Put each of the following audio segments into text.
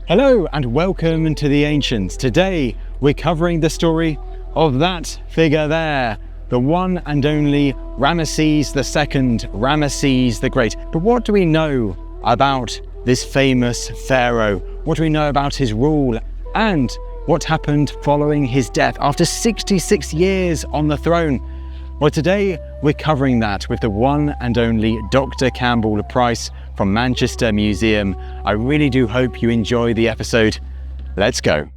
Hello and welcome to the Ancients. Today we're covering the story of that figure there, the one and only Ramesses II, Ramesses the Great. But what do we know about this famous pharaoh? What do we know about his rule and what happened following his death after 66 years on the throne? Well, today we're covering that with the one and only Dr Campbell Price from Manchester Museum. I really do hope you enjoy the episode. Let's go.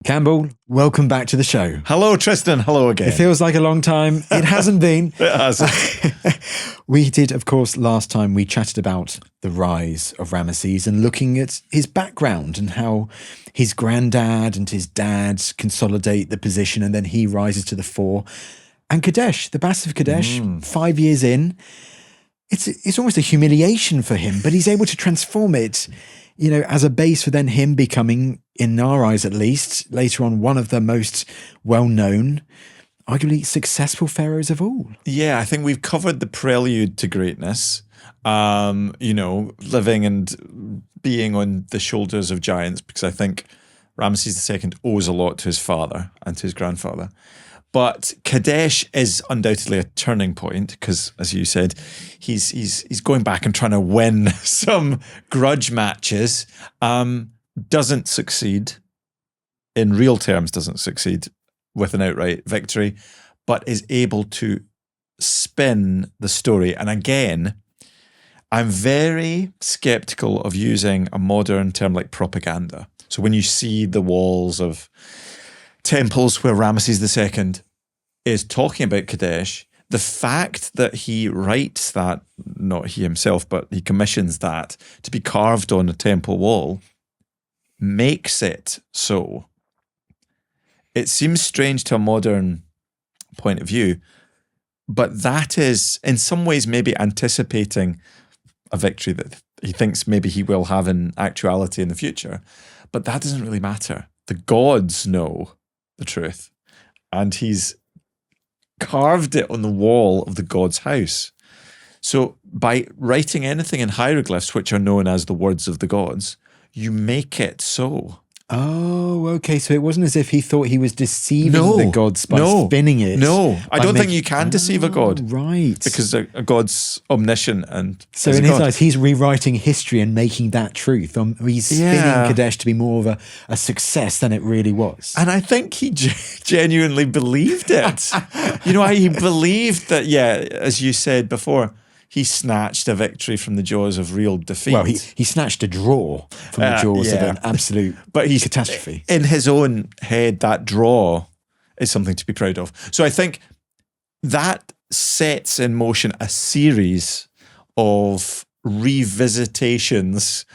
Campbell, welcome back to the show. Hello, Tristan. Hello again. It feels like a long time. It hasn't been. It hasn't. We did, of course, last time we chatted about the rise of Ramesses and looking at his background and how his granddad and his dad consolidate the position and then he rises to the fore. And Kadesh, the Bass of Kadesh, 5 years in, it's almost a humiliation for him, but he's able to transform it, you know, as a base for then him becoming, in our eyes at least, later on one of the most well-known, arguably successful pharaohs of all. Yeah, I think we've covered the prelude to greatness, living and being on the shoulders of giants, because I think Ramesses II owes a lot to his father and to his grandfather. But Kadesh is undoubtedly a turning point because, as you said, he's going back and trying to win some grudge matches. Doesn't succeed in real terms. Doesn't succeed with an outright victory, but is able to spin the story. And again, I'm very skeptical of using a modern term like propaganda. So when you see the walls of temples where Ramesses II is talking about Kadesh, the fact that he writes that, not he himself, but he commissions that to be carved on a temple wall, makes it so. It seems strange to a modern point of view, but that is in some ways maybe anticipating a victory that he thinks maybe he will have in actuality in the future. But that doesn't really matter. The gods know the truth, and he's carved it on the wall of the god's house. So by writing anything in hieroglyphs, which are known as the words of the gods, you make it so. Oh, okay. So it wasn't as if he thought he was deceiving the gods by spinning it. No, I don't think you can deceive a god. Right. Because a god's omniscient. And so in his eyes, he's rewriting history and making that truth. He's spinning Kadesh to be more of a success than it really was. And I think he genuinely believed it. He believed that, as you said before, he snatched a victory from the jaws of real defeat. Well, he snatched a draw from the jaws of an absolute catastrophe. In his own head, that draw is something to be proud of. So I think that sets in motion a series of revisitations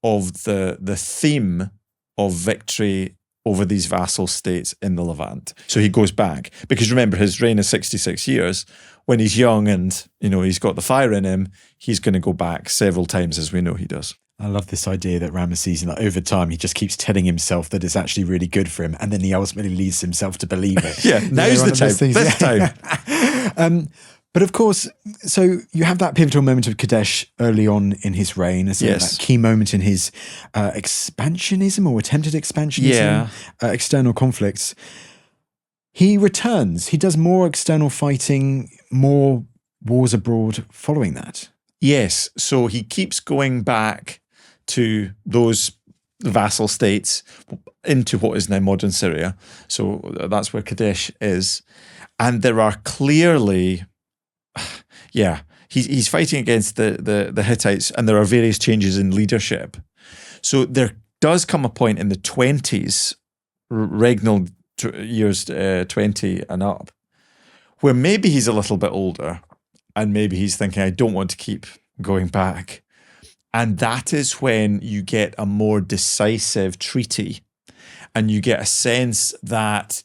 of the theme of victory over these vassal states in the Levant. So he goes back, because remember, his reign is 66 years. When he's young and, he's got the fire in him, he's going to go back several times, as we know he does. I love this idea that Ramesses, over time, he just keeps telling himself that it's actually really good for him, and then he ultimately leads himself to believe it. Now's the time. This time. But of course, so you have that pivotal moment of Kadesh early on in his reign, as that key moment in his expansionism or attempted expansionism, external conflicts. He returns. He does more external fighting, more wars abroad following that. Yes. So he keeps going back to those vassal states into what is now modern Syria. So that's where Kadesh is. And there are clearly, he's fighting against the Hittites, and there are various changes in leadership. So there does come a point in the 20s, regnal years 20 and up, where maybe he's a little bit older and maybe he's thinking, I don't want to keep going back. And that is when you get a more decisive treaty and you get a sense that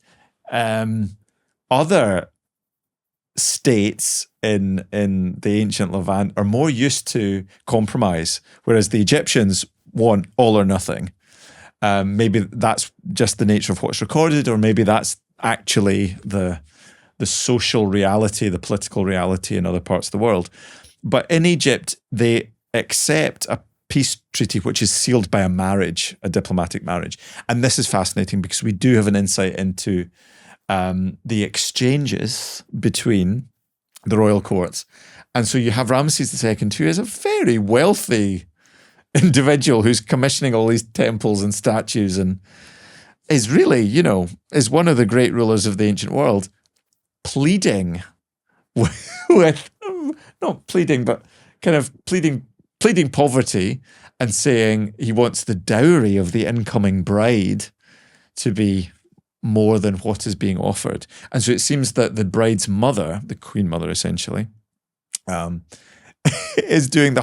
other states in the ancient Levant are more used to compromise, whereas the Egyptians want all or nothing. Maybe that's just the nature of what's recorded, or maybe that's actually the social reality, the political reality in other parts of the world. But in Egypt, they accept a peace treaty which is sealed by a marriage, a diplomatic marriage. And this is fascinating because we do have an insight into the exchanges between the royal courts. And so you have Ramesses II, who is a very wealthy individual who's commissioning all these temples and statues and is really, is one of the great rulers of the ancient world, pleading with not pleading, but kind of pleading poverty and saying he wants the dowry of the incoming bride to be more than what is being offered. And so it seems that the bride's mother, the queen mother essentially, is pushing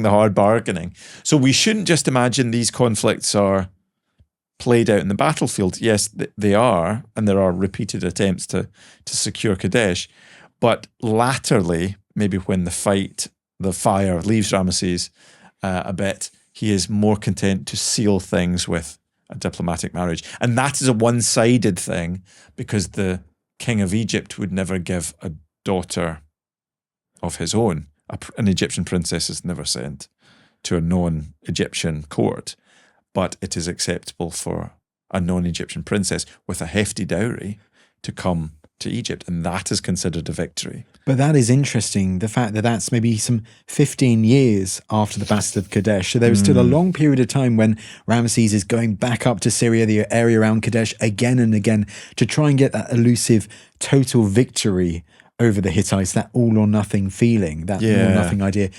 the hard bargaining. So we shouldn't just imagine these conflicts are played out in the battlefield. Yes, they are, and there are repeated attempts to secure Kadesh. But latterly, maybe when the fire leaves Ramesses a bit, he is more content to seal things with a diplomatic marriage. And that is a one-sided thing because the king of Egypt would never give a daughter of his own. An Egyptian princess is never sent to a non-Egyptian court, but it is acceptable for a non-Egyptian princess with a hefty dowry to come to Egypt, and that is considered a victory. But that is interesting, the fact that that's maybe some 15 years after the Battle of Kadesh. So there was still a long period of time when Ramesses is going back up to Syria, the area around Kadesh, again and again, to try and get that elusive total victory over the Hittites, that all or nothing feeling, that all or nothing idea.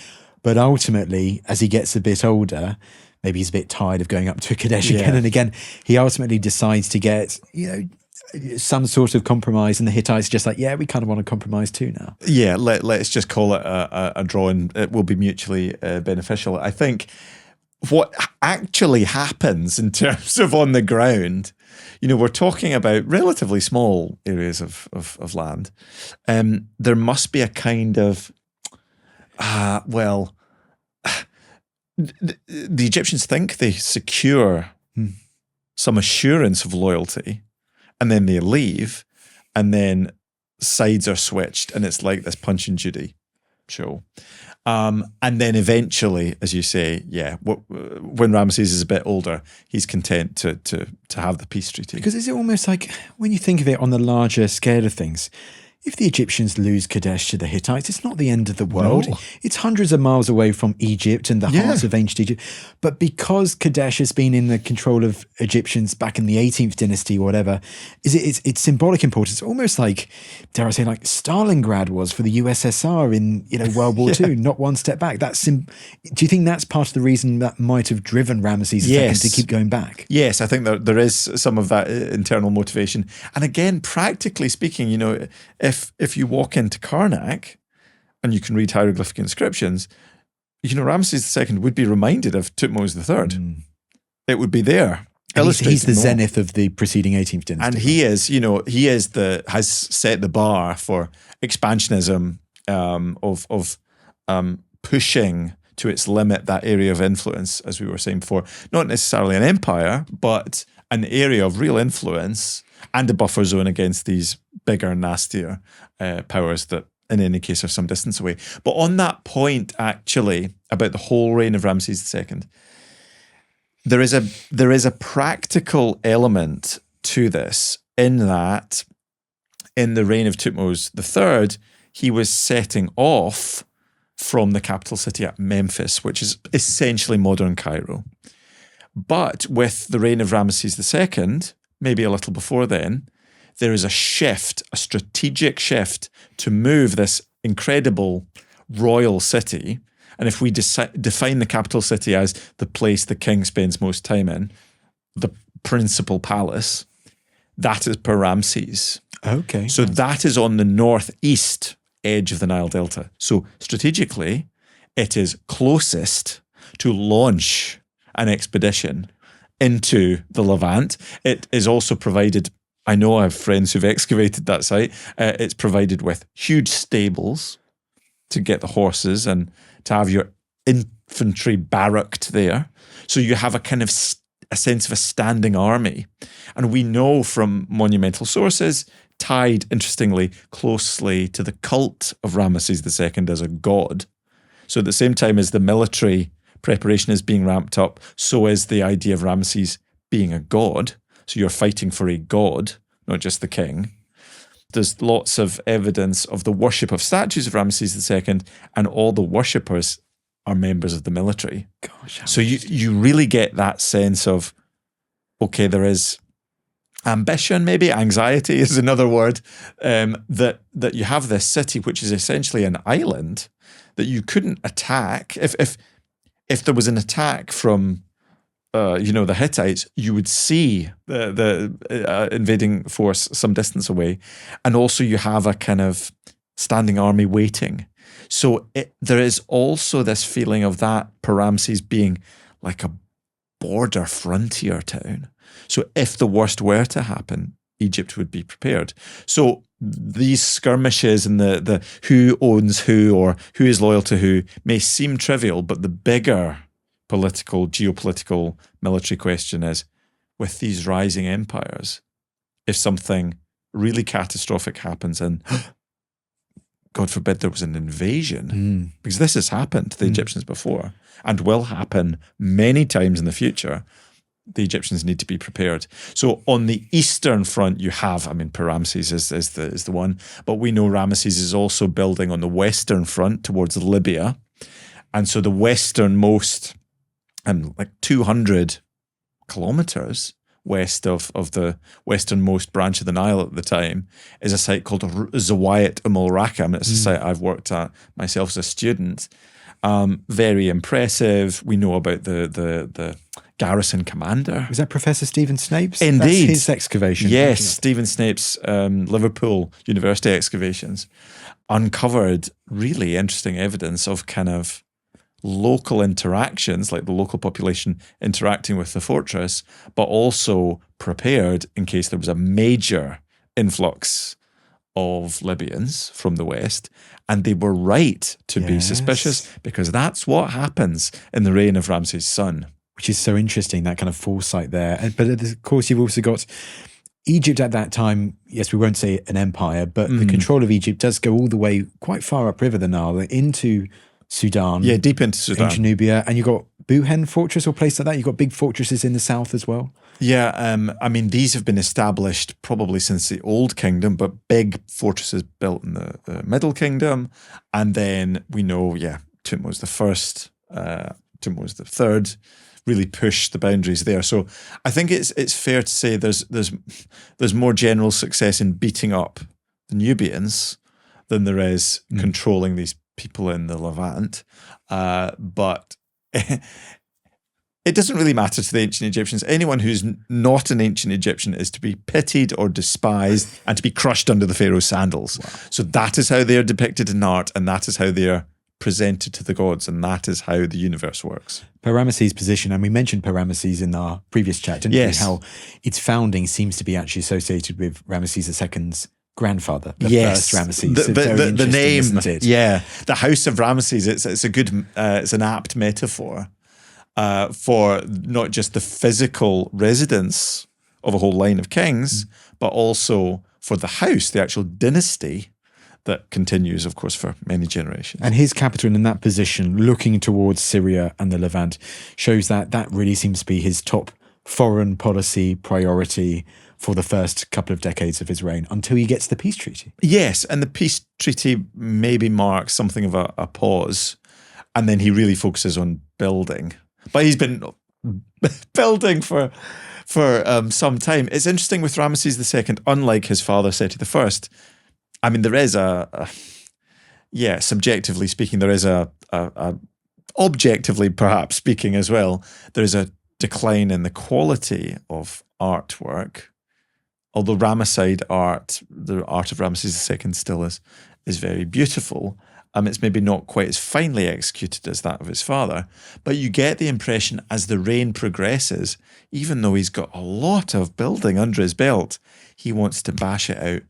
But ultimately, as he gets a bit older, maybe he's a bit tired of going up to Kadesh again and again, he ultimately decides to get, some sort of compromise, and the Hittites just like, we kind of want to compromise too now. Yeah, let's just call it a draw, and it will be mutually beneficial. I think what actually happens in terms of on the ground, we're talking about relatively small areas of land. There must be a kind of, the Egyptians think they secure some assurance of loyalty, and then they leave, and then sides are switched, and it's like this Punch and Judy show. And then eventually, as you say, when Ramesses is a bit older, he's content to have the peace treaty. Because is it almost like, when you think of it on the larger scale of things, if the Egyptians lose Kadesh to the Hittites, it's not the end of the world. No. It's hundreds of miles away from Egypt and the heart of ancient Egypt. But because Kadesh has been in the control of Egyptians back in the 18th dynasty or whatever, it's symbolic importance. Almost like, dare I say, like Stalingrad was for the USSR in World War II, not one step back. Do you think that's part of the reason that might have driven Ramesses II to keep going back? Yes, I think there is some of that internal motivation. And again, practically speaking, if you walk into Karnak and you can read hieroglyphic inscriptions, Ramesses II would be reminded of Thutmose III. It would be there. He's the zenith of the preceding 18th dynasty. And he has set the bar for expansionism, of pushing to its limit that area of influence, as we were saying before. Not necessarily an empire, but an area of real influence and a buffer zone against these bigger, nastier powers that in any case are some distance away. But on that point, actually, about the whole reign of Ramesses II, there is a practical element to this, in that in the reign of Thutmose III, he was setting off from the capital city at Memphis, which is essentially modern Cairo. But with the reign of Ramesses II, maybe a little before then, there is a strategic shift to move this incredible royal city. And if we define the capital city as the place the king spends most time in, the principal palace, that is Pi-Ramesses. Okay. So that is on the northeast edge of the Nile Delta. So strategically, it is closest to launch an expedition into the Levant. It is also provided, I know I have friends who've excavated that site, it's provided with huge stables to get the horses and to have your infantry barracked there. So you have a kind of a sense of a standing army. And we know from monumental sources, tied, interestingly, closely to the cult of Ramesses II as a god. So at the same time as the military preparation is being ramped up, so is the idea of Ramesses being a god. So you're fighting for a god, not just the king. There's lots of evidence of the worship of statues of Ramesses II, and all the worshippers are members of the military. Gosh, so you really get that sense of, okay, there is ambition, maybe anxiety is another word, that you have this city which is essentially an island that you couldn't attack. If there was an attack from the Hittites, you would see the invading force some distance away, and also you have a kind of standing army waiting. So there is also this feeling of that Pi-Ramesses being like a border frontier town. So if the worst were to happen, Egypt would be prepared. So these skirmishes and the who owns who or who is loyal to who may seem trivial, but the bigger political, geopolitical, military question is, with these rising empires, if something really catastrophic happens and God forbid there was an invasion, because this has happened to the Egyptians before and will happen many times in the future, the Egyptians need to be prepared. So on the eastern front, you have, Pi-Ramesses is the one, but we know Ramesses is also building on the western front towards Libya. And so the westernmost, like 200 kilometers west of the westernmost branch of the Nile at the time, is a site called Zawayat Rakam. It's a site I've worked at myself as a student. Very impressive. We know about the garrison commander. Was that Professor Stephen Snape's? Indeed. That's his excavation. Yes, Stephen Snape's Liverpool University excavations uncovered really interesting evidence of kind of local interactions, like the local population interacting with the fortress, but also prepared in case there was a major influx of Libyans from the west. And they were right to be suspicious, because that's what happens in the reign of Ramses' son. Which is so interesting, that kind of foresight there. But of course, you've also got Egypt at that time. Yes, we won't say an empire, but the control of Egypt does go all the way quite far upriver the Nile into Sudan. Yeah, deep into Sudan. Ancient Nubia. And you've got Buhen Fortress or place like that. You've got big fortresses in the south as well. Yeah, these have been established probably since the Old Kingdom, but big fortresses built in the Middle Kingdom. And then we know, Thutmose I, Thutmose III really pushed the boundaries there. So I think it's fair to say there's more general success in beating up the Nubians than there is controlling these people in the Levant. But it doesn't really matter to the ancient Egyptians. Anyone who's not an ancient Egyptian is to be pitied or despised and to be crushed under the Pharaoh's sandals. Wow. So that is how they are depicted in art, and that is how they are presented to the gods, and that is how the universe works. Pi-Ramesses' position, and we mentioned Pi-Ramesses in our previous chat, didn't we? How its founding seems to be actually associated with Ramesses II's grandfather, the first Ramesses. The name, isn't it? Yeah, the House of Ramesses. It's a good, it's an apt metaphor for not just the physical residence of a whole line of kings, but also for the house, the actual dynasty that continues, of course, for many generations. And his capital in that position, looking towards Syria and the Levant, shows that really seems to be his top foreign policy priority for the first couple of decades of his reign, until he gets the peace treaty. Yes, and the peace treaty maybe marks something of a pause, and then he really focuses on building. But he's been building for some time. It's interesting with Ramesses II, unlike his father Seti I, there is subjectively speaking, there is a objectively perhaps speaking as well, there is a decline in the quality of artwork. Although Ramesside art, the art of Ramesses II still is very beautiful. It's maybe not quite as finely executed as that of his father, but you get the impression as the reign progresses, even though he's got a lot of building under his belt, he wants to bash it out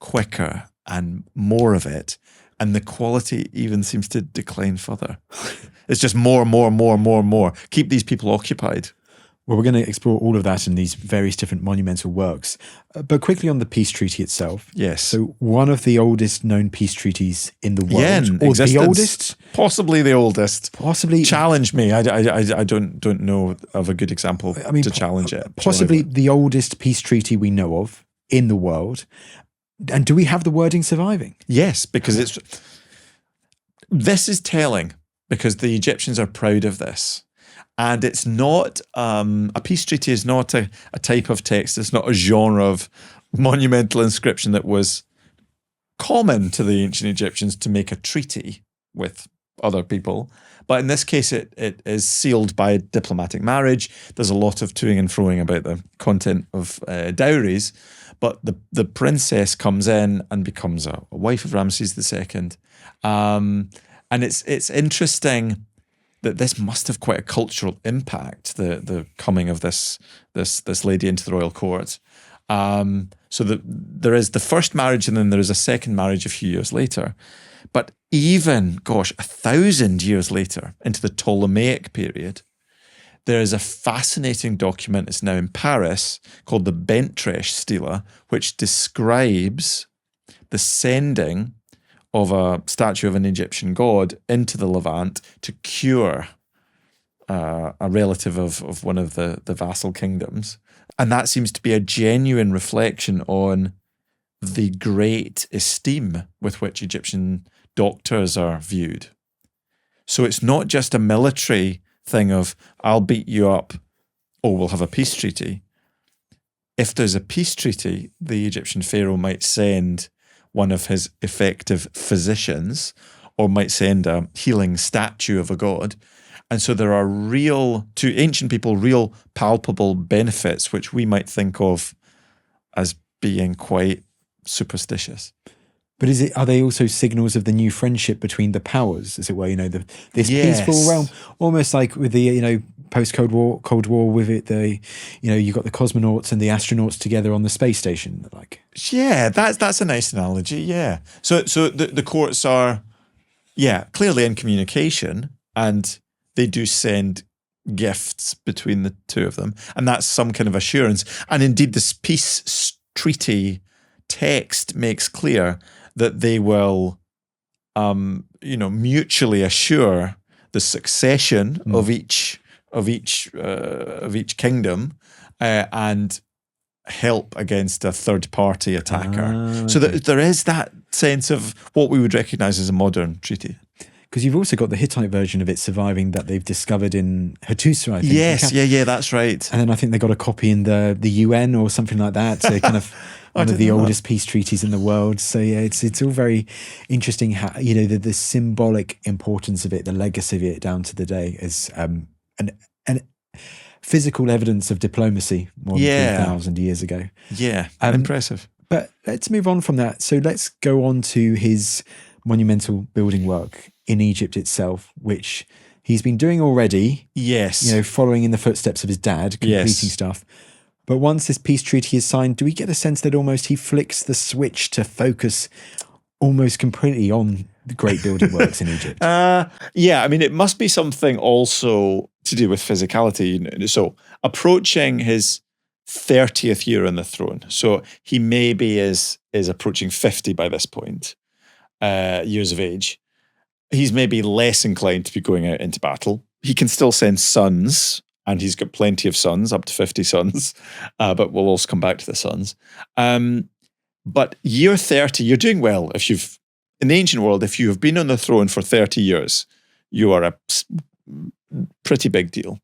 quicker and more of it, and the quality even seems to decline further. It's just more. Keep these people occupied. Well, we're going to explore all of that in these various different monumental works. But quickly on the peace treaty itself. Yes. So one of the oldest known peace treaties in the world. Yeah, in or existence. the oldest? Possibly the oldest. Possibly. Challenge me. I don't know of a good example to challenge it. Possibly the oldest peace treaty we know of in the world. And do we have the wording surviving? Yes, because this is telling, because the Egyptians are proud of this. And it's not, a peace treaty is not a type of text, it's not a genre of monumental inscription that was common to the ancient Egyptians to make a treaty with other people. But in this case, it is sealed by diplomatic marriage. There's a lot of toing and froing about the content of dowries, but the princess comes in and becomes a wife of Ramesses II. And it's interesting that this must have quite a cultural impact, the coming of this lady into the royal court. So there is the first marriage, and then there is a second marriage a few years later. But even, 1,000 years later, into the Ptolemaic period, there is a fascinating document, it's now in Paris, called the Bentrech Stela, which describes the sending of a statue of an Egyptian god into the Levant to cure a relative of one of the vassal kingdoms. And that seems to be a genuine reflection on the great esteem with which Egyptian doctors are viewed. So it's not just a military thing of, I'll beat you up, or we'll have a peace treaty. If there's a peace treaty, the Egyptian pharaoh might send one of his effective physicians, or might send a healing statue of a god. And so there are to ancient people, real palpable benefits, which we might think of as being quite superstitious. But are they also signals of the new friendship between the powers, as it were? This Yes. peaceful realm, almost like with the post-Cold War with it. You got the cosmonauts and the astronauts together on the space station. Yeah, that's a nice analogy. Yeah. So the courts are, clearly in communication, and they do send gifts between the two of them, and that's some kind of assurance. And indeed, this peace treaty text makes clear that they will, mutually assure the succession of each kingdom and help against a third party attacker. So that there is that sense of what we would recognise as a modern treaty. Because you've also got the Hittite version of it surviving that they've discovered in Hattusa, I think. Yes, yeah, that's right. And then I think they got a copy in the UN or something like that. So kind of one of the oldest peace treaties in the world. So yeah, it's all very interesting how, the symbolic importance of it, the legacy of it down to the day is an physical evidence of diplomacy more than 3,000 years ago. Yeah, impressive. But let's move on from that. So let's go on to his monumental building work in Egypt itself, which he's been doing already. Yes. Following in the footsteps of his dad, completing stuff. But once this peace treaty is signed, do we get a sense that almost he flicks the switch to focus almost completely on the great building works in Egypt? It must be something also to do with physicality. So approaching his 30th year on the throne. So he maybe is approaching 50 by this point, years of age. He's maybe less inclined to be going out into battle. He can still send sons, and he's got plenty of sons, up to 50 sons, but we'll also come back to the sons. But year 30, you're doing well. In the ancient world, if you have been on the throne for 30 years, you are a pretty big deal.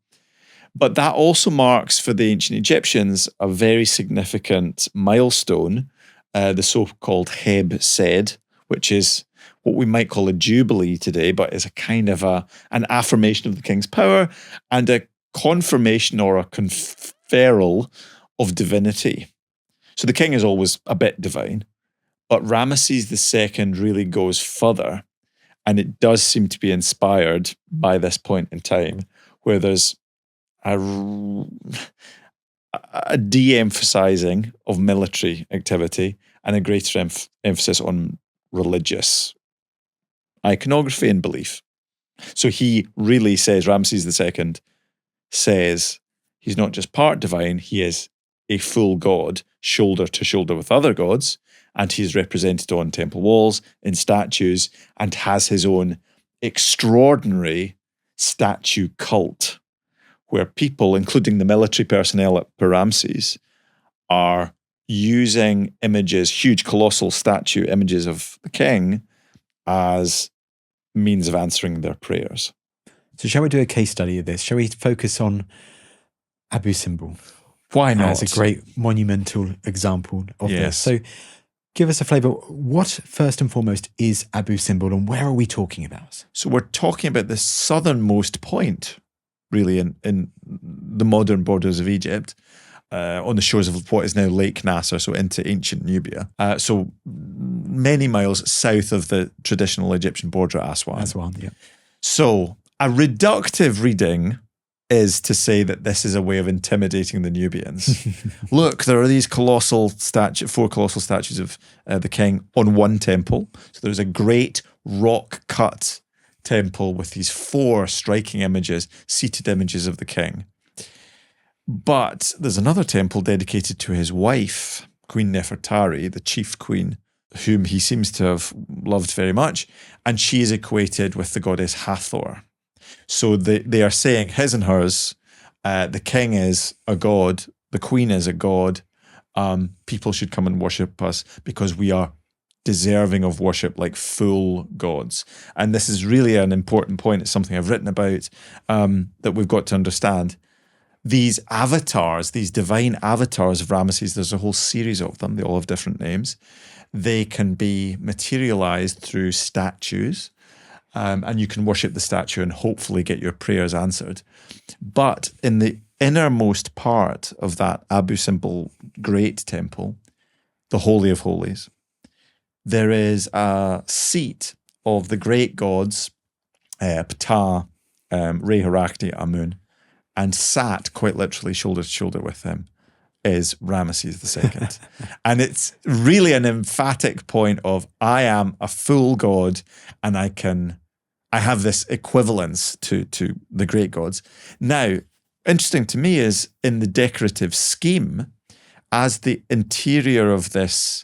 But that also marks for the ancient Egyptians a very significant milestone, the so-called Heb Sed, which is what we might call a jubilee today, but is a kind of an affirmation of the king's power and a confirmation or a conferral of divinity. So the king is always a bit divine, but Ramesses II really goes further, and it does seem to be inspired by this point in time where there's a de-emphasizing of military activity and a greater emphasis on religious iconography and belief. So he really says, Ramesses II says, He's not just part divine, he is a full god, shoulder to shoulder with other gods, and he's represented on temple walls, in statues, and has his own extraordinary statue cult, where people, including the military personnel at Pi-Ramesses, are using images, huge colossal statue images of the king, as means of answering their prayers. So shall we do a case study of this? Shall we focus on Abu Simbel? Why not? As a great monumental example of Yes. this. So give us a flavour. What, first and foremost, is Abu Simbel, and where are we talking about? So we're talking about the southernmost point, really, in the modern borders of Egypt, on the shores of what is now Lake Nasser, so into ancient Nubia. So many miles south of the traditional Egyptian border at Aswan. Aswan, yeah. So a reductive reading is to say that this is a way of intimidating the Nubians. Look, there are these four colossal statues of the king on one temple. So there's a great rock-cut temple with these four striking images, seated images of the king. But there's another temple dedicated to his wife, Queen Nefertari, the chief queen, whom he seems to have loved very much, and she is equated with the goddess Hathor. So they are saying his and hers, the king is a god, the queen is a god, people should come and worship us because we are deserving of worship like full gods. And this is really an important point. It's something I've written about that we've got to understand. These avatars, these divine avatars of Ramesses, there's a whole series of them. They all have different names. They can be materialized through statues. And you can worship the statue and hopefully get your prayers answered. But in the innermost part of that Abu Simbel Great Temple, the Holy of Holies, there is a seat of the great gods, Ptah, Re-Harakti, Amun, and sat quite literally shoulder to shoulder with him is Ramesses II. And it's really an emphatic point of, I am a full god and I have this equivalence to the great gods. Now, interesting to me is in the decorative scheme, as the interior of this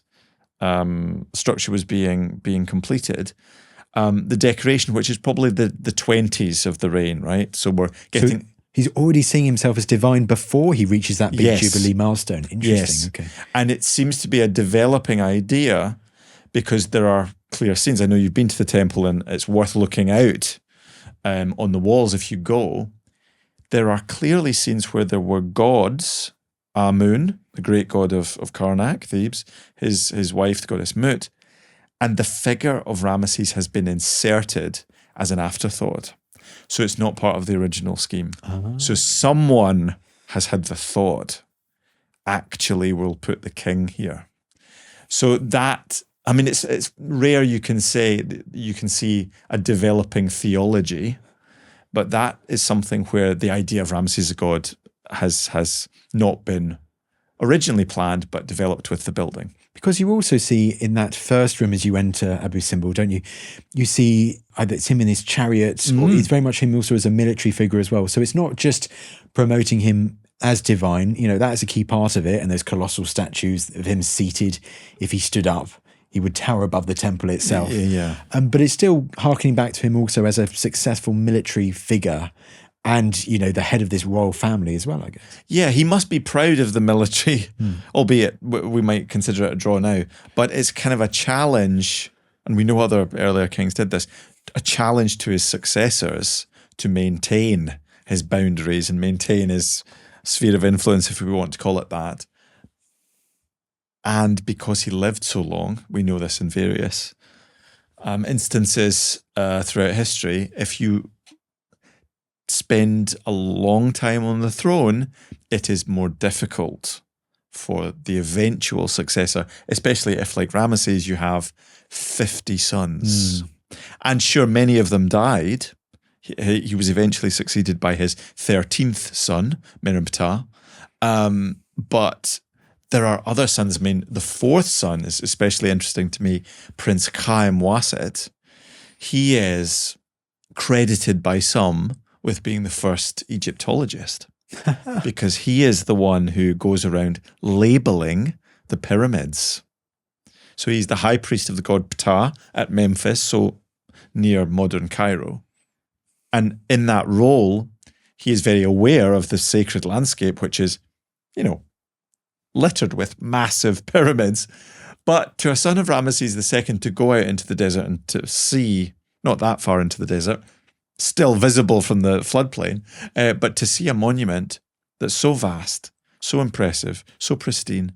structure was being completed, the decoration, which is probably the 20s of the reign, right? So we're getting... So he's already seeing himself as divine before he reaches that big Yes. Jubilee milestone. Interesting. Yes. Okay. And it seems to be a developing idea because there are clear scenes. I know you've been to the temple and it's worth looking out on the walls if you go. There are clearly scenes where there were gods, Amun, the great god of Karnak, Thebes, his wife, the goddess Mut, and the figure of Ramesses has been inserted as an afterthought. So it's not part of the original scheme. So someone has had the thought, actually we'll put the king here. So that, I mean, it's rare you can see a developing theology, but that is something where the idea of Ramesses as a god has not been originally planned, but developed with the building. Because you also see in that first room as you enter Abu Simbel, don't you? You see either it's him in his chariot, or it's very much him also as a military figure as well. So it's not just promoting him as divine, that's a key part of it. And those colossal statues of him seated. If he stood up, he would tower above the temple itself. Yeah. But it's still harkening back to him also as a successful military figure. And, the head of this royal family as well, I guess. Yeah, he must be proud of the military, albeit we might consider it a draw now. But it's kind of a challenge, and we know other earlier kings did this, a challenge to his successors to maintain his boundaries and maintain his sphere of influence, if we want to call it that. And because he lived so long, we know this in various instances throughout history, if you spend a long time on the throne, it is more difficult for the eventual successor, especially if, like Ramesses, you have 50 sons. And sure, many of them died. He was eventually succeeded by his 13th son, Merneptah. But there are other sons. I mean, the fourth son is especially interesting to me, Prince Khaemwaset. He is credited by some with being the first Egyptologist. because he is the one who goes around labeling the pyramids. So he's the high priest of the god Ptah at Memphis, so near modern Cairo. And in that role, he is very aware of the sacred landscape, which is, littered with massive pyramids. But to a son of Ramesses II to go out into the desert and to see, not that far into the desert, still visible from the floodplain, but to see a monument that's so vast, so impressive, so pristine,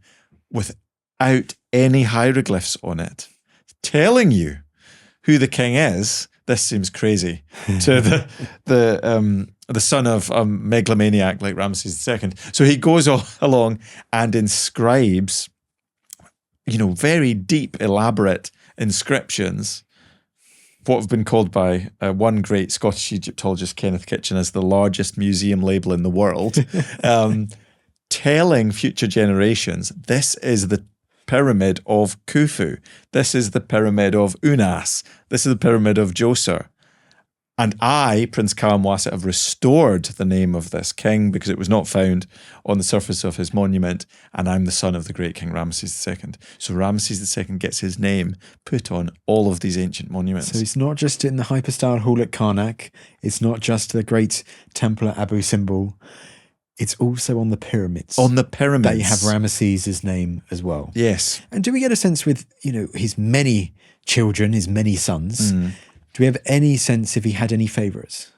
without any hieroglyphs on it, telling you who the king is, this seems crazy to the son of a megalomaniac like Ramesses II. So he goes along and inscribes, very deep, elaborate inscriptions, what have been called by one great Scottish Egyptologist, Kenneth Kitchen, as the largest museum label in the world, telling future generations, this is the pyramid of Khufu. This is the pyramid of Unas. This is the pyramid of Djoser. And I, Prince Khaemwaset, have restored the name of this king because it was not found on the surface of his monument, and I'm the son of the great King Ramesses II. So Ramesses II gets his name put on all of these ancient monuments. So it's not just in the hypostyle hall at Karnak, it's not just the great temple at Abu Simbel, it's also on the pyramids. On the pyramids. That you have Ramesses' name as well. Yes. And do we get a sense with, his many children, his many sons, do we have any sense if he had any favourites?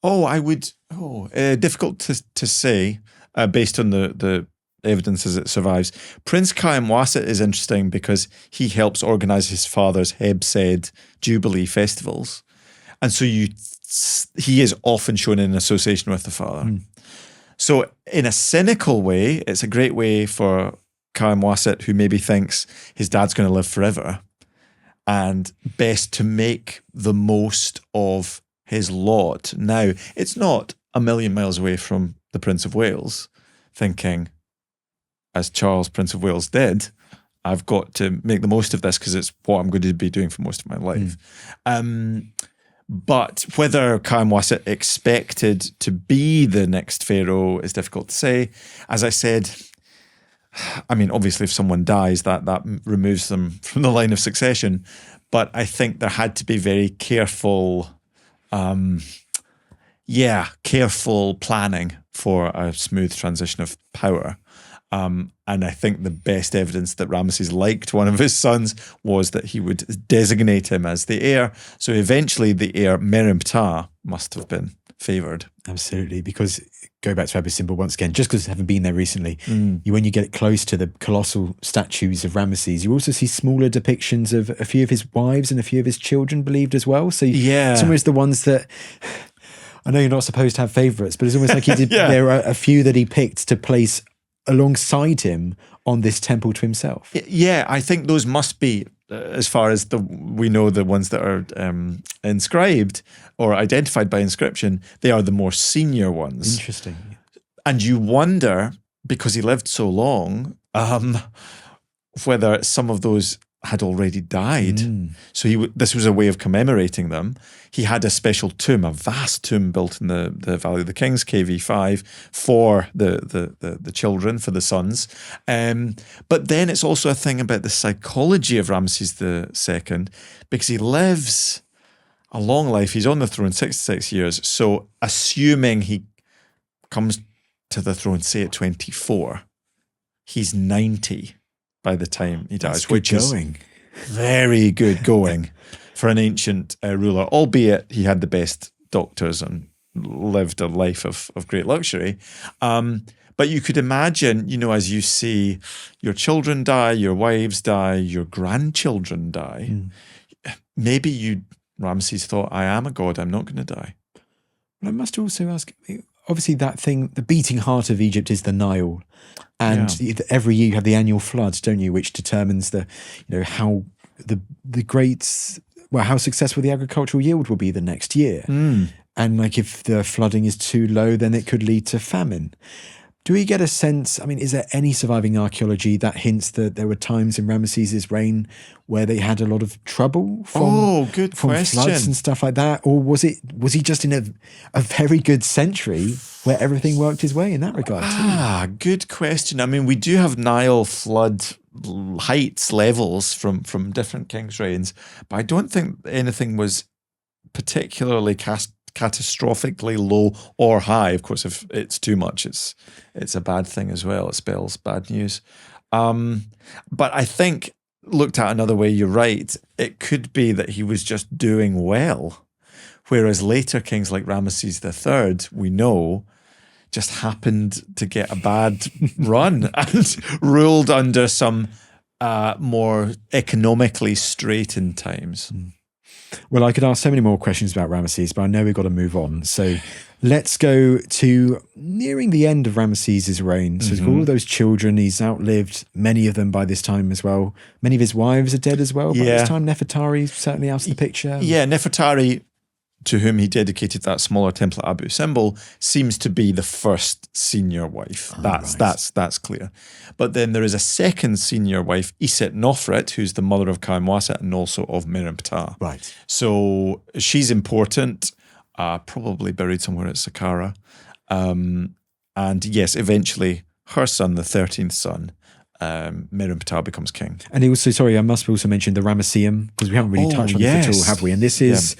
Difficult to say based on the evidence as it survives. Prince Khaemwaset is interesting because he helps organise his father's Heb-Sed Jubilee festivals. And so he is often shown in association with the father. So in a cynical way, it's a great way for Khaemwaset, who maybe thinks his dad's going to live forever, and best to make the most of his lot. Now, it's not a million miles away from the Prince of Wales, thinking, as Charles, Prince of Wales, did, I've got to make the most of this because it's what I'm going to be doing for most of my life. But whether Khaemwaset expected to be the next pharaoh is difficult to say. As I said, obviously if someone dies, that removes them from the line of succession. But I think there had to be very careful planning for a smooth transition of power. And I think the best evidence that Ramesses liked one of his sons was that he would designate him as the heir. So eventually the heir, Merneptah, must have been favoured. Absolutely, because go back to Abu Simbel once again, just because I haven't been there recently, when you get close to the colossal statues of Ramesses, you also see smaller depictions of a few of his wives and a few of his children believed as well. So it's almost the ones that... I know you're not supposed to have favourites, but it's almost like he did. There are a few that he picked to place alongside him on this temple to himself. Yeah, I think those must be, as far as we know, the ones that are inscribed or identified by inscription, they are the more senior ones. Interesting. And you wonder, because he lived so long, whether some of those had already died. So this was a way of commemorating them. He had a special tomb, a vast tomb built in the Valley of the Kings, KV5, for the children, for the sons. But then it's also a thing about the psychology of Ramesses II, because he lives a long life. He's on the throne 66 years. So assuming he comes to the throne, say at 24, he's 90 by the time he dies, which is very good going for an ancient ruler, albeit he had the best doctors and lived a life of great luxury. But you could imagine, as you see your children die, your wives die, your grandchildren die, maybe Ramesses thought, I am a god, I'm not going to die. But I must also ask, obviously that thing, the beating heart of Egypt is the Nile. And every year you have the annual flood, don't you, which determines how the great, how successful the agricultural yield will be the next year. And if the flooding is too low, then it could lead to famine. Do we get a sense, I mean, is there any surviving archaeology that hints that there were times in Ramesses' reign where they had a lot of trouble from floods and stuff like that? Or was he just in a very good century where everything worked his way in that regard too? Good question. I mean, we do have Nile flood heights levels from different kings' reigns, but I don't think anything was particularly catastrophically low or high. Of course, if it's too much, it's a bad thing as well. It spells bad news. But I think, looked at another way, you're right. It could be that he was just doing well, whereas later kings like Ramesses III, we know, just happened to get a bad run and ruled under some more economically straitened times. Well, I could ask so many more questions about Ramesses, but I know we've got to move on. So let's go to nearing the end of Ramesses' reign. So he's got all those children. He's outlived many of them by this time as well. Many of his wives are dead as well by this time. Nefertari certainly out of the picture. Yeah, Nefertari, to whom he dedicated that smaller temple at Abu Simbel, seems to be the first senior wife. That's clear. But then there is a second senior wife, Iset Nofret, who's the mother of Khaemwaset and also of Merneptah. Right. So she's important, probably buried somewhere at Saqqara. And yes, eventually her son, the 13th son, Merneptah, becomes king. And he also, sorry, I must also mention the Ramesseum, because we haven't really touched on it at all, have we? And this is...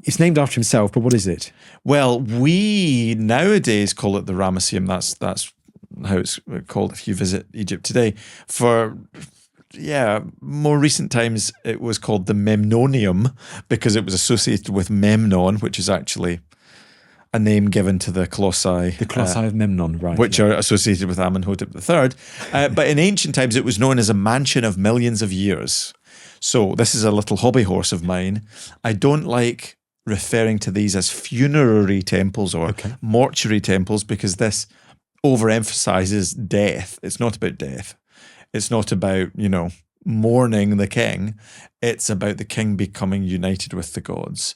It's named after himself, but what is it? Well, we nowadays call it the Ramesseum. That's how it's called if you visit Egypt today. For more recent times, it was called the Memnonium because it was associated with Memnon, which is actually a name given to the colossi. The colossi of Memnon, right. Which are associated with Amenhotep III. But in ancient times, it was known as a mansion of millions of years. So this is a little hobby horse of mine. I don't like referring to these as funerary temples or mortuary temples because this overemphasizes death. It's not about death. It's not about, mourning the king. It's about the king becoming united with the gods.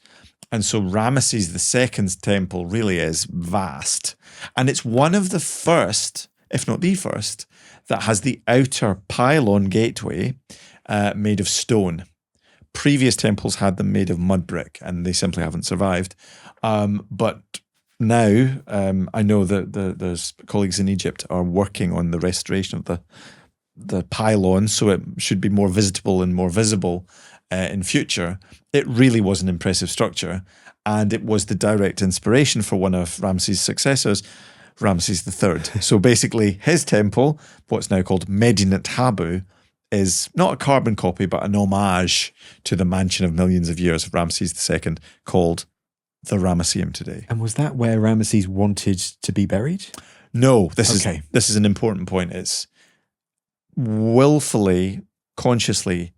And so Ramesses II's temple really is vast. And it's one of the first, if not the first, that has the outer pylon gateway made of stone. Previous temples had them made of mud brick and they simply haven't survived. But now I know that there's colleagues in Egypt are working on the restoration of the pylon so it should be more visitable and more visible in future. It really was an impressive structure and it was the direct inspiration for one of Ramses' successors, Ramses III. So basically his temple, what's now called Medinet Habu, is not a carbon copy, but an homage to the mansion of millions of years of Ramses II called the Ramesseum today. And was that where Ramesses wanted to be buried? No, this is an important point. It's willfully, consciously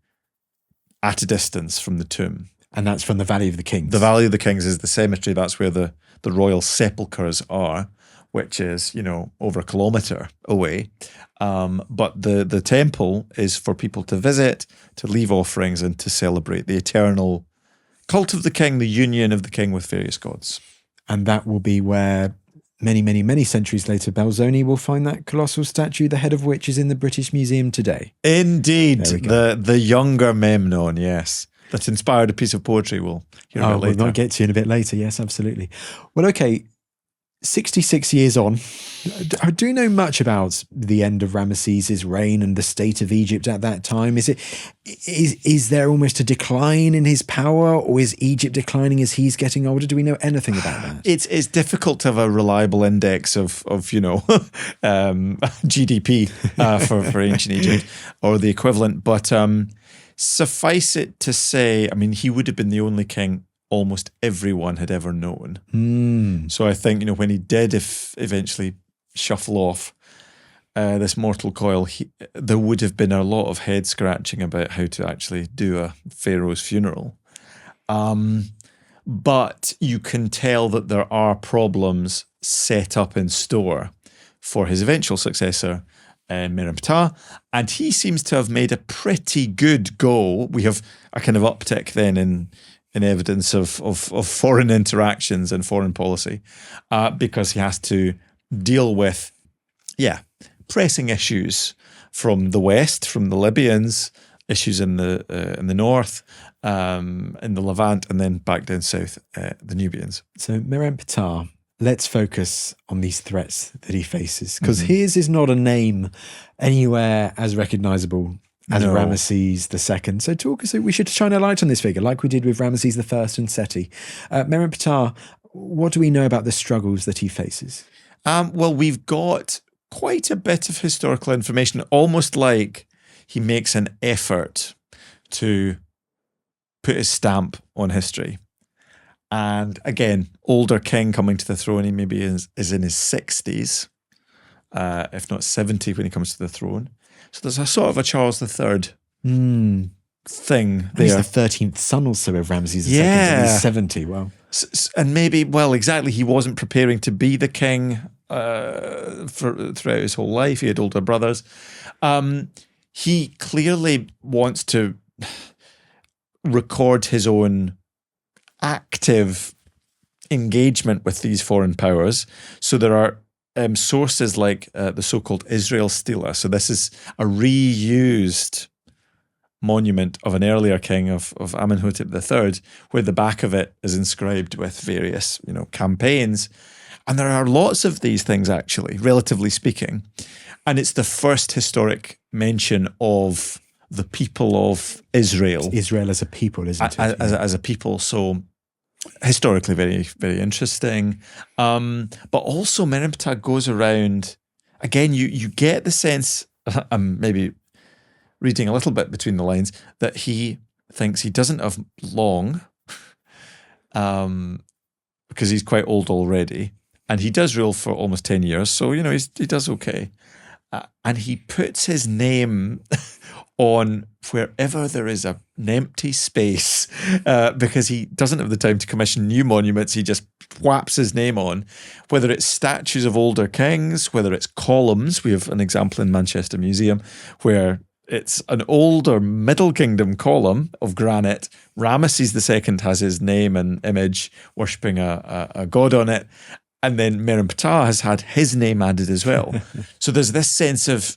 at a distance from the tomb. And that's from the Valley of the Kings. The Valley of the Kings is the cemetery. That's where the royal sepulchres are, which is, over a kilometre away. But the temple is for people to visit, to leave offerings, and to celebrate the eternal cult of the king, the union of the king with various gods. And that will be where many, many, many centuries later, Belzoni will find that colossal statue, the head of which is in the British Museum today. Indeed. The younger Memnon, yes. That inspired a piece of poetry we'll hear about later. We'll not get to in a bit later. Yes, absolutely. Well, okay. 66 years on, I do know much about the end of Ramesses' reign and the state of Egypt at that time. Is there almost a decline in his power, or is Egypt declining as he's getting older? Do we know anything about that? It's difficult to have a reliable index of GDP for ancient Egypt or the equivalent. But suffice it to say, I mean, he would have been the only king almost everyone had ever known. So I think, when he did eventually shuffle off this mortal coil, there would have been a lot of head scratching about how to actually do a pharaoh's funeral. But you can tell that there are problems set up in store for his eventual successor, Merneptah, and he seems to have made a pretty good go. We have a kind of uptick then in evidence of foreign interactions and foreign policy, because he has to deal with pressing issues from the west, from the Libyans, issues in the north, in the Levant, and then back down south, the Nubians. So Merneptah, let's focus on these threats that he faces, because his is not a name anywhere as recognizable as Ramesses II. So we should shine a light on this figure, like we did with Ramesses I and Seti. Merneptah, what do we know about the struggles that he faces? Well, we've got quite a bit of historical information, almost like he makes an effort to put his stamp on history. And again, older king coming to the throne, he maybe is in his 60s, if not 70 when he comes to the throne. So there's a sort of a Charles III thing there. He's the 13th son also of Ramesses II, and he's 70, wow. And maybe, well, exactly, he wasn't preparing to be the king throughout his whole life. He had older brothers. He clearly wants to record his own active engagement with these foreign powers. So there are sources like the so-called Israel Stela. So this is a reused monument of an earlier king of Amenhotep III, where the back of it is inscribed with various, campaigns. And there are lots of these things, actually, relatively speaking. And it's the first historic mention of the people of Israel. Israel as a people, isn't it? As a people. So historically very, very interesting. But also Merneptah goes around, again, you get the sense, I'm maybe reading a little bit between the lines, that he thinks he doesn't have long, because he's quite old already. And he does rule for almost 10 years, so, he does okay. And he puts his name on wherever there is an empty space, because he doesn't have the time to commission new monuments. He just whaps his name on, whether it's statues of older kings, whether it's columns. We have an example in Manchester Museum where it's an older Middle Kingdom column of granite. Ramesses II has his name and image, worshipping a god on it. And then Merneptah has had his name added as well. So there's this sense of,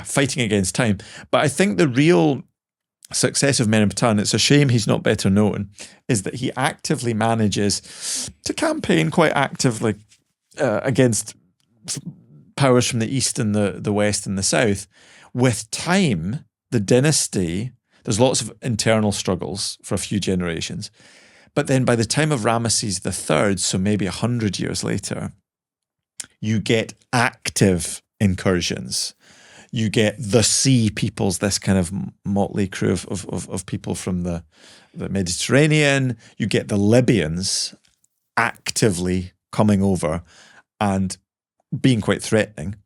fighting against time. But I think the real success of Merneptah, and it's a shame he's not better known, is that he actively manages to campaign quite actively against powers from the east and the west and the south. With time, the dynasty, there's lots of internal struggles for a few generations. But then by the time of Ramesses III, so maybe 100 years later, you get active incursions. You get the Sea Peoples, this kind of motley crew of people from the Mediterranean. You get the Libyans actively coming over and being quite threatening.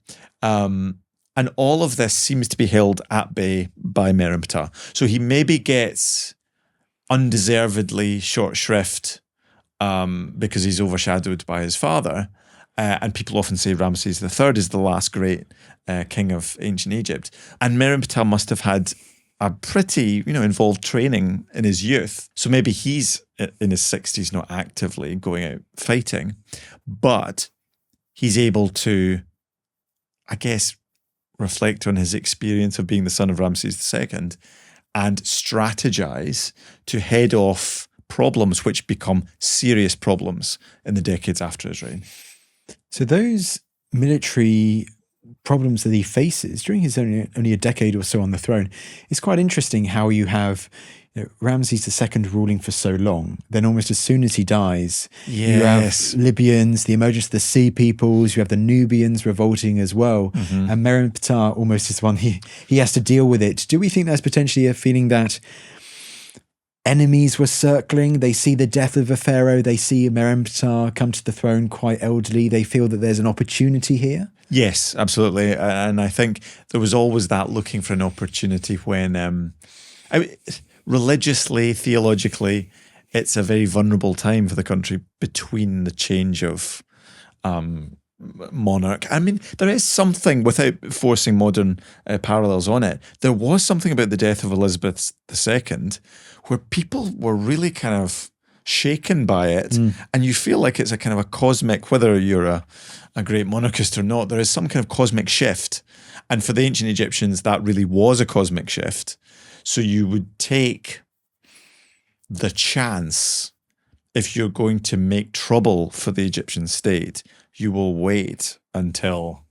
And all of this seems to be held at bay by Merneptah. So he maybe gets undeservedly short shrift because he's overshadowed by his father. And people often say Ramesses III is the last great king of ancient Egypt. And Merneptah must have had a pretty, involved training in his youth. So maybe he's in his 60s, not actively going out fighting, but he's able to, I guess, reflect on his experience of being the son of Ramesses II and strategize to head off problems which become serious problems in the decades after his reign. So those military problems that he faces during his only a decade or so on the throne, it's quite interesting how you have Ramesses II ruling for so long. Then almost as soon as he dies, you have Libyans, the emergence of the Sea Peoples, you have the Nubians revolting as well. Mm-hmm. And Merneptah almost is one, he has to deal with it. Do we think there's potentially a feeling that enemies were circling? They see the death of a pharaoh, they see Merneptah come to the throne quite elderly, they feel that there's an opportunity here? Yes, absolutely. And I think there was always that looking for an opportunity when, religiously, theologically, it's a very vulnerable time for the country between the change of monarch. I mean, there is something, without forcing modern parallels on it, there was something about the death of Elizabeth II where people were really kind of shaken by it, and you feel like it's a kind of a cosmic, whether you're a great monarchist or not, there is some kind of cosmic shift. And for the ancient Egyptians, that really was a cosmic shift. So you would take the chance, if you're going to make trouble for the Egyptian state, you will wait until,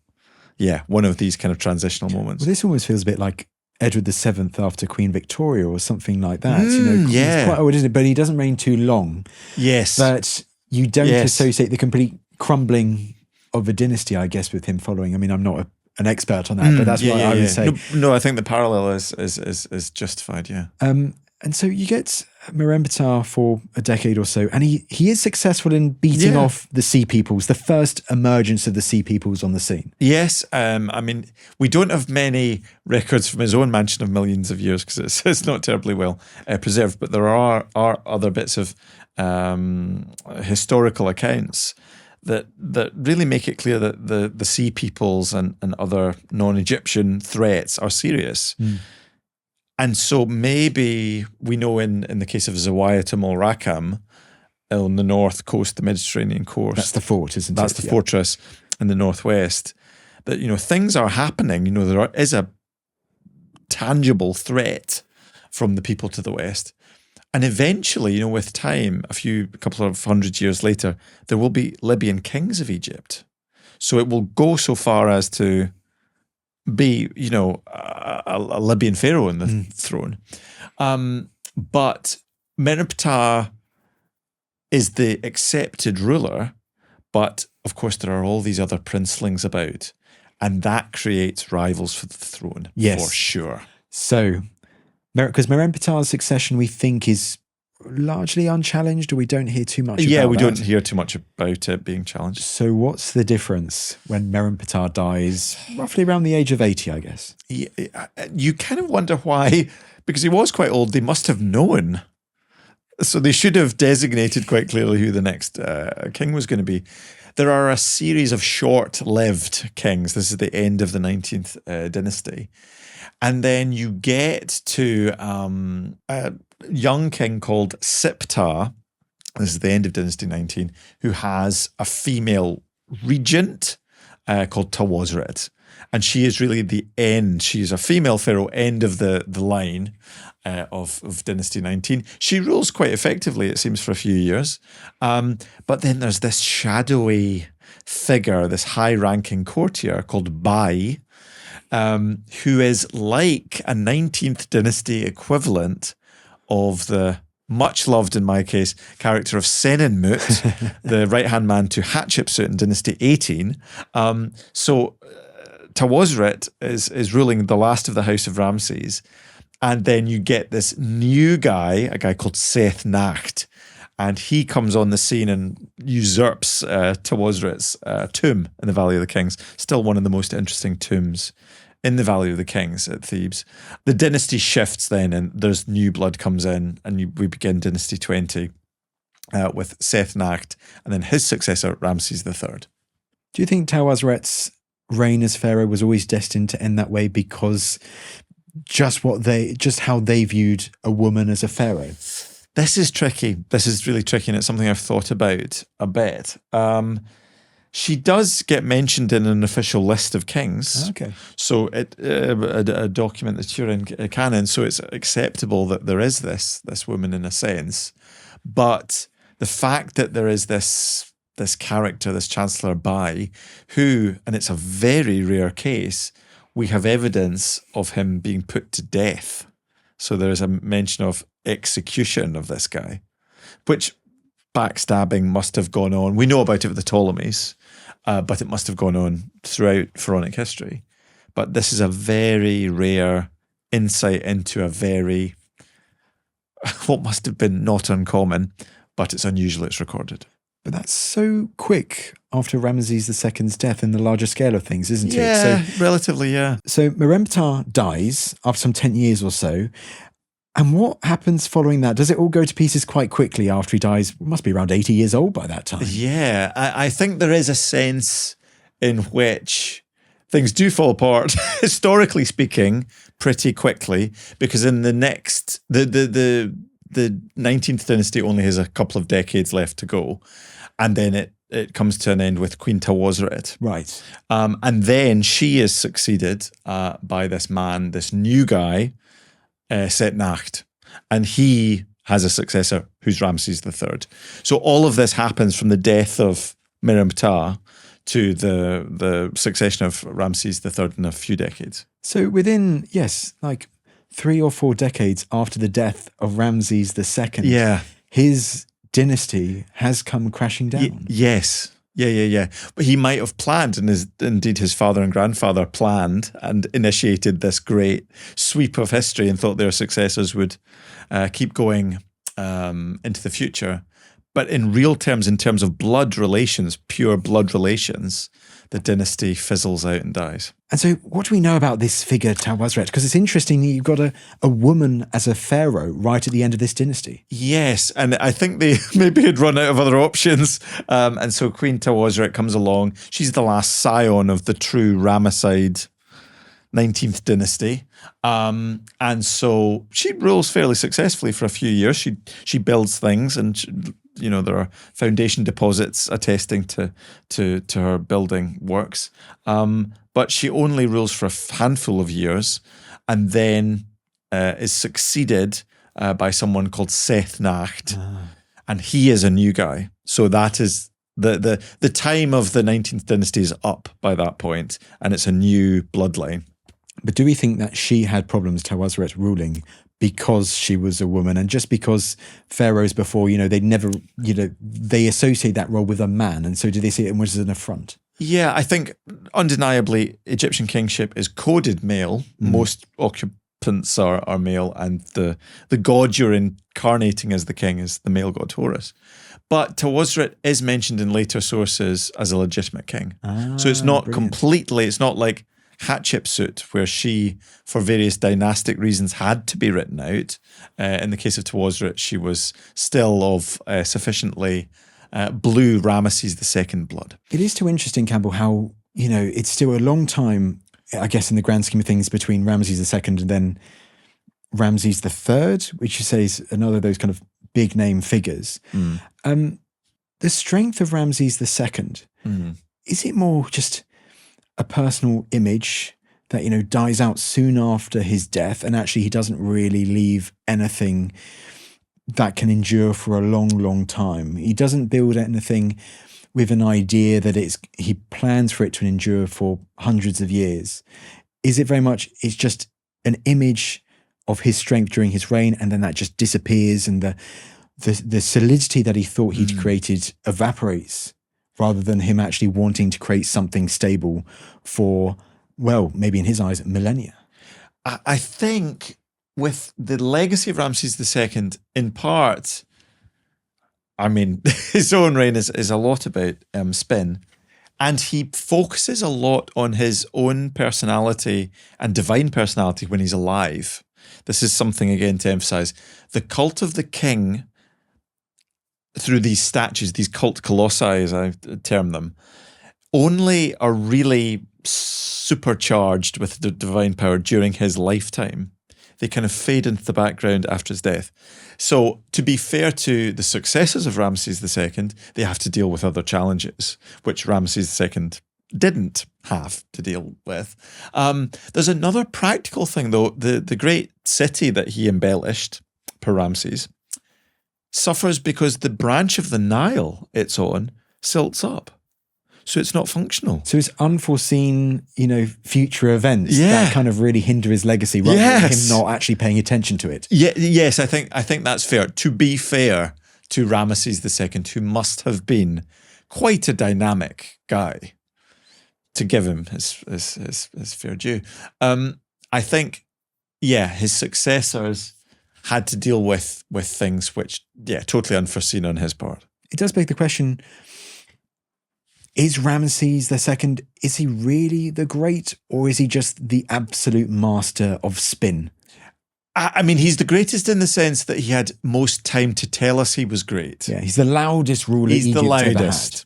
one of these kind of transitional moments. Well, this almost feels a bit like Edward VII after Queen Victoria or something like that. He's quite old, isn't it? But he doesn't reign too long. Yes. But you don't associate the complete crumbling of a dynasty, I guess, with him following. I mean, I'm not an expert on that, but that's what I would say. No, I think the parallel is justified, yeah. And so you get Merneptah for a decade or so, and he is successful in beating off the Sea Peoples, the first emergence of the Sea Peoples on the scene. Yes, I mean, we don't have many records from his own mansion of millions of years because it's not terribly well preserved, but there are other bits of historical accounts that really make it clear that the Sea Peoples and other non-Egyptian threats are serious. And so maybe we know in the case of Zawiyatum al-Rakam on the north coast, the Mediterranean coast. That's the fort, isn't it? That's the fortress in the northwest. That, things are happening. There is a tangible threat from the people to the west. And eventually, with time, a couple of hundred years later, there will be Libyan kings of Egypt. So it will go so far as to be, a Libyan pharaoh in the throne. But Merneptah is the accepted ruler, but of course there are all these other princelings about, and that creates rivals for the throne, for sure. So, because Merneptah's succession, we think, is largely unchallenged, or we don't hear too much about it. Yeah, we don't hear too much about it being challenged. So what's the difference when Merneptah dies, roughly around the age of 80, I guess? You kind of wonder why, because he was quite old, they must have known. So they should have designated quite clearly who the next king was going to be. There are a series of short-lived kings. This is the end of the 19th dynasty. And then you get to a young king called Siptah. This is the end of Dynasty 19, who has a female regent called Tawosret. And she is really the end. She is a female pharaoh, end of the line of Dynasty 19. She rules quite effectively, it seems, for a few years. But then there's this shadowy figure, this high-ranking courtier called Bai, who is like a 19th dynasty equivalent of the much loved, in my case, character of Senenmut, the right-hand man to Hatshepsut in Dynasty 18. So Tawosret is ruling the last of the House of Ramesses. And then you get this new guy, a guy called Seth Nacht, and he comes on the scene and usurps Tawosret's tomb in the Valley of the Kings. Still one of the most interesting tombs in the Valley of the Kings at Thebes. The dynasty shifts then, and there's new blood comes in, and we begin Dynasty 20 with Seth Nacht, and then his successor, Ramses III. Do you think Tawosret's reign as pharaoh was always destined to end that way because just how they viewed a woman as a pharaoh? This is tricky. This is really tricky, and it's something I've thought about a bit. She does get mentioned in an official list of kings. Okay. So a document that's here in canon, so it's acceptable that there is this woman in a sense. But the fact that there is this character, this Chancellor Bai, who, and it's a very rare case, we have evidence of him being put to death. So there is a mention of execution of this guy, which backstabbing must have gone on. We know about it with the Ptolemies, but it must have gone on throughout pharaonic history. But this is a very rare insight into a very, what must have been not uncommon, but it's unusual it's recorded. But that's so quick after Ramesses II's death in the larger scale of things, isn't it? Yeah, relatively, yeah. So Merneptah dies after some 10 years or so. And what happens following that? Does it all go to pieces quite quickly after he dies? He must be around 80 years old by that time. Yeah, I think there is a sense in which things do fall apart, historically speaking, pretty quickly, because in the next, the the 19th dynasty only has a couple of decades left to go, and then it comes to an end with Queen Tawosret. Right. And then she is succeeded by this man, this new guy, Setnacht, and he has a successor who's Ramesses III. So all of this happens from the death of Merneptah to the succession of Ramesses III in a few decades. So within, like 3 or 4 decades after the death of Ramses II, his dynasty has come crashing down. Yes. Yeah. But he might have planned, and indeed his father and grandfather planned and initiated this great sweep of history and thought their successors would keep going into the future. But in real terms, in terms of blood relations, pure blood relations, the dynasty fizzles out and dies. And so what do we know about this figure, Tawosret? Because it's interesting that you've got a woman as a pharaoh right at the end of this dynasty. Yes, and I think they maybe had run out of other options. And so Queen Tawosret comes along. She's the last scion of the true Ramesside 19th dynasty. And so she rules fairly successfully for a few years. She builds things, and there are foundation deposits attesting to her building works. But she only rules for a handful of years, and then is succeeded by someone called Setnacht, and he is a new guy. So that is the time of the 19th dynasty is up by that point, and it's a new bloodline. But do we think that she had problems, Tawosret, ruling because she was a woman, and just because pharaohs before, they never, they associate that role with a man, and so do they see it as an affront? Yeah, I think undeniably Egyptian kingship is coded male. Most occupants are male, and the god you're incarnating as the king is the male god Horus. But Tawosret is mentioned in later sources as a legitimate king. So it's not completely, it's not like Hatshepsut, where she, for various dynastic reasons, had to be written out. In the case of Tawosret, she was still of sufficiently blue Ramesses II blood. It is too interesting, Campbell, how, it's still a long time, I guess, in the grand scheme of things, between Ramesses II and then Ramses III, which you say is another of those kind of big name figures. The strength of Ramses II, is it more just a personal image that, dies out soon after his death, and actually he doesn't really leave anything that can endure for a long, long time? He doesn't build anything with an idea that he plans for it to endure for hundreds of years. Is it very much, it's just an image of his strength during his reign, and then that just disappears, and the solidity that he thought he'd created evaporates, rather than him actually wanting to create something stable for, well, maybe in his eyes, millennia? I think with the legacy of Ramses II, in part, I mean, his own reign is a lot about spin, and he focuses a lot on his own personality and divine personality when he's alive. This is something, again, to emphasize. The cult of the king, through these statues, these cult colossi, as I term them, only are really supercharged with the divine power during his lifetime. They kind of fade into the background after his death. So, to be fair to the successors of Ramses II, they have to deal with other challenges, which Ramses II didn't have to deal with. There's another practical thing, though. The great city that he embellished, Pi-Ramesses, suffers because the branch of the Nile it's on silts up. So it's not functional. So it's unforeseen, future events that kind of really hinder his legacy, rather than him not actually paying attention to it. Yes, I think that's fair. To be fair to Ramesses II, who must have been quite a dynamic guy, to give him his fair due. I think, his successors had to deal with things which, totally unforeseen on his part. It does beg the question, is Ramesses II, is he really the great, or is he just the absolute master of spin? I mean, he's the greatest in the sense that he had most time to tell us he was great. Yeah, he's the loudest ruler Egypt ever had.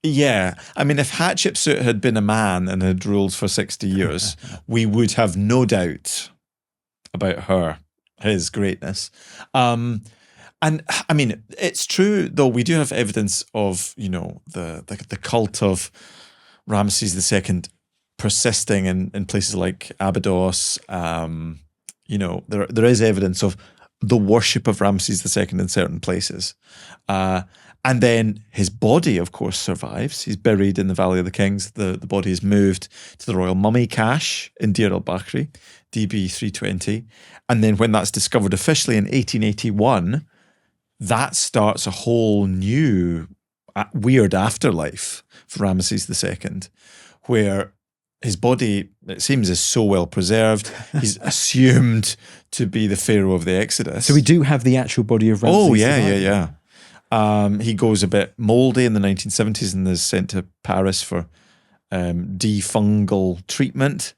Yeah. I mean, if Hatshepsut had been a man and had ruled for 60 years, we would have no doubt about her his greatness. And I mean, it's true, though, we do have evidence of, the cult of Ramesses II persisting in places like Abydos. There is evidence of the worship of Ramesses II in certain places. And then his body, of course, survives. He's buried in the Valley of the Kings. The body is moved to the royal mummy cache in Deir el-Bakhri, DB 320. And then when that's discovered officially in 1881, that starts a whole new weird afterlife for Ramesses II, where his body, it seems, is so well preserved. He's assumed to be the Pharaoh of the Exodus. So we do have the actual body of Ramses. Oh, yeah. He goes a bit mouldy in the 1970s and is sent to Paris for defungal treatment.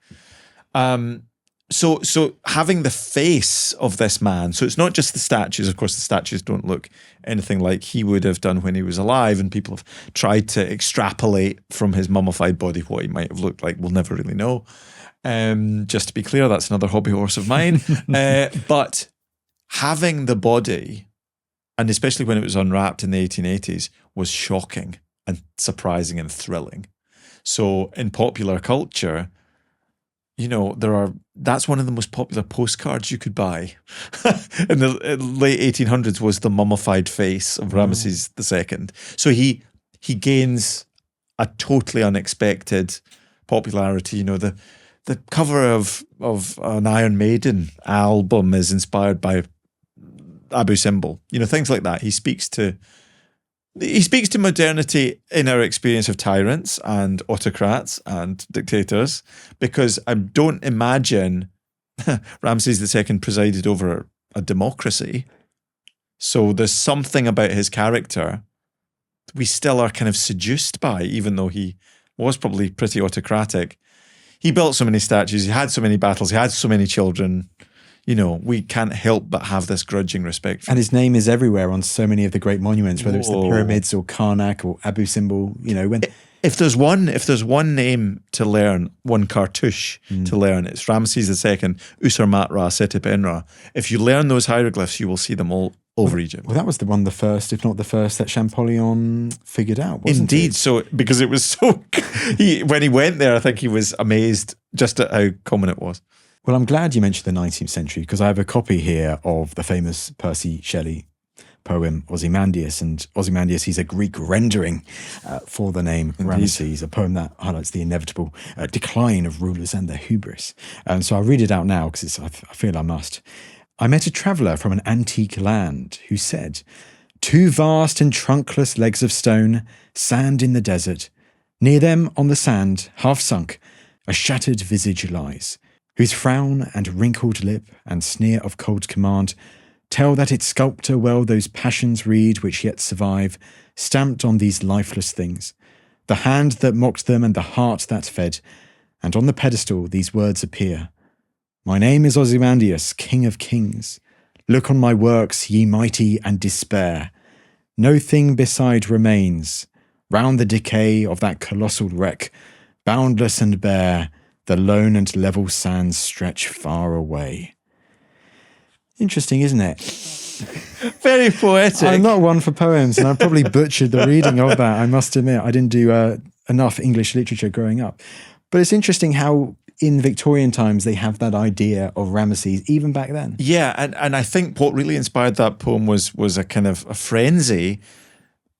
So having the face of this man, so it's not just the statues. Of course, the statues don't look anything like he would have done when he was alive, and people have tried to extrapolate from his mummified body what he might have looked like. We'll never really know. Just to be clear, that's another hobby horse of mine. But having the body, and especially when it was unwrapped in the 1880s, was shocking and surprising and thrilling. So in popular culture, that's one of the most popular postcards you could buy in the late 1800s, was the mummified face of Ramesses II. So he gains a totally unexpected popularity. The cover of an Iron Maiden album is inspired by Abu Simbel. Things like that. He speaks to modernity in our experience of tyrants and autocrats and dictators, because I don't imagine Ramesses II presided over a democracy. So there's something about his character we still are kind of seduced by, even though he was probably pretty autocratic. He built so many statues, he had so many battles, he had so many children. We can't help but have this grudging respect for him. And his name is everywhere on so many of the great monuments, whether it's the pyramids or Karnak or Abu Simbel. When if there's one name to learn, one cartouche to learn, it's Ramesses II, Usar Matra Setip Enra. If you learn those hieroglyphs, you will see them all over Egypt. Well, that was the first, if not the first, that Champollion figured out, wasn't Indeed. it? So, because it was so, when he went there, I think he was amazed just at how common it was. Well, I'm glad you mentioned the 19th century, because I have a copy here of the famous Percy Shelley poem Ozymandias. And Ozymandias, he's a Greek rendering for the name Ramesses, a poem that highlights the inevitable decline of rulers and their hubris. So I'll read it out now because I feel I must. I met a traveller from an antique land who said, "Two vast and trunkless legs of stone, sand in the desert. Near them on the sand, half sunk, a shattered visage lies, whose frown and wrinkled lip and sneer of cold command tell that its sculptor well those passions read which yet survive, stamped on these lifeless things, the hand that mocked them and the heart that fed, and on the pedestal these words appear. My name is Ozymandias, King of Kings. Look on my works, ye mighty, and despair. No thing beside remains. Round the decay of that colossal wreck, boundless and bare, the lone and level sands stretch far away." Interesting, isn't it? Very poetic. I'm not one for poems, and I probably butchered the reading of that. I must admit, I didn't do enough English literature growing up. But it's interesting how in Victorian times they have that idea of Ramesses, even back then. Yeah, and I think what really inspired that poem was a kind of a frenzy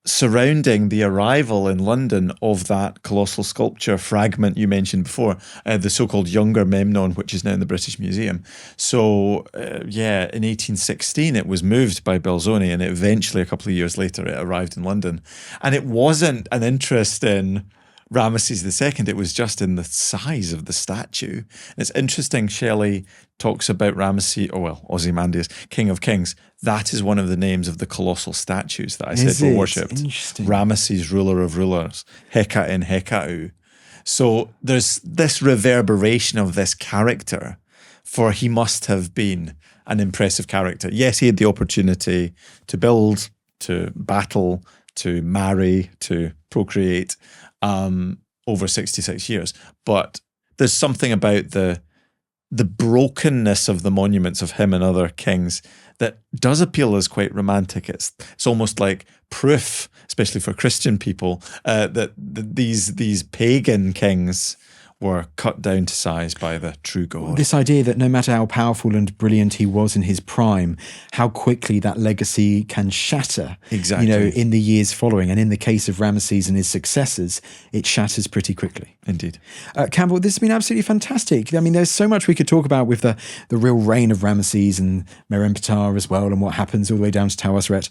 surrounding the arrival in London of that colossal sculpture fragment you mentioned before, the so-called Younger Memnon, which is now in the British Museum. So, in 1816 it was moved by Belzoni, and eventually a couple of years later it arrived in London. And it wasn't an interest in Ramesses II, it was just in the size of the statue. And it's interesting, Shelley talks about Ozymandias, King of Kings. That is one of the names of the colossal statues that I said were worshipped. Ramesses, ruler of rulers, Heka in Hekau. So there's this reverberation of this character, for he must have been an impressive character. Yes, he had the opportunity to build, to battle, to marry, to procreate, over 66 years. But there's something about the the brokenness of the monuments of him and other kings that does appeal as quite romantic. It's almost like proof, especially for Christian people, that these pagan kings were cut down to size by the true God. This idea that no matter how powerful and brilliant he was in his prime, how quickly that legacy can shatter, Exactly. in the years following. And in the case of Ramesses and his successors, it shatters pretty quickly. Indeed. Campbell, this has been absolutely fantastic. I mean, there's so much we could talk about with the real reign of Ramesses and Merneptah as well, and what happens all the way down to Tawosret.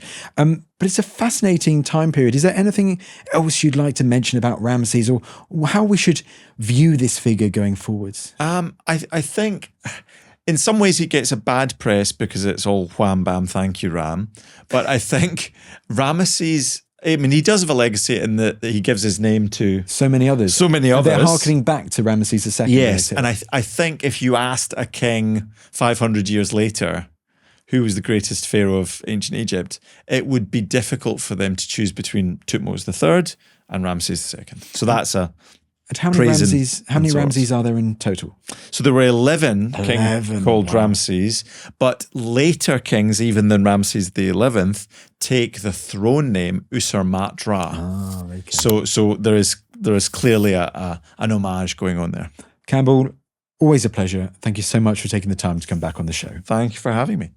But it's a fascinating time period. Is there anything else you'd like to mention about Ramesses, or how we should view this figure going forwards? I think in some ways he gets a bad press because it's all wham bam, thank you, Ram. But I think Ramesses, I mean, he does have a legacy in that he gives his name to So many others. so many And others. they're harkening back to Ramesses II. Yes, and I think if you asked a king 500 years later who was the greatest pharaoh of ancient Egypt, it would be difficult for them to choose between Thutmose III and Ramses II. So that's a And how many praise and Ramesses sorts. are there in total? So there were 11 kings 11, called wow. Ramesses, but later kings, even than Ramses the 11th, take the throne name Usurmat-Ra. Oh, okay. So there is clearly an homage going on there. Campbell, always a pleasure. Thank you so much for taking the time to come back on the show. Thank you for having me.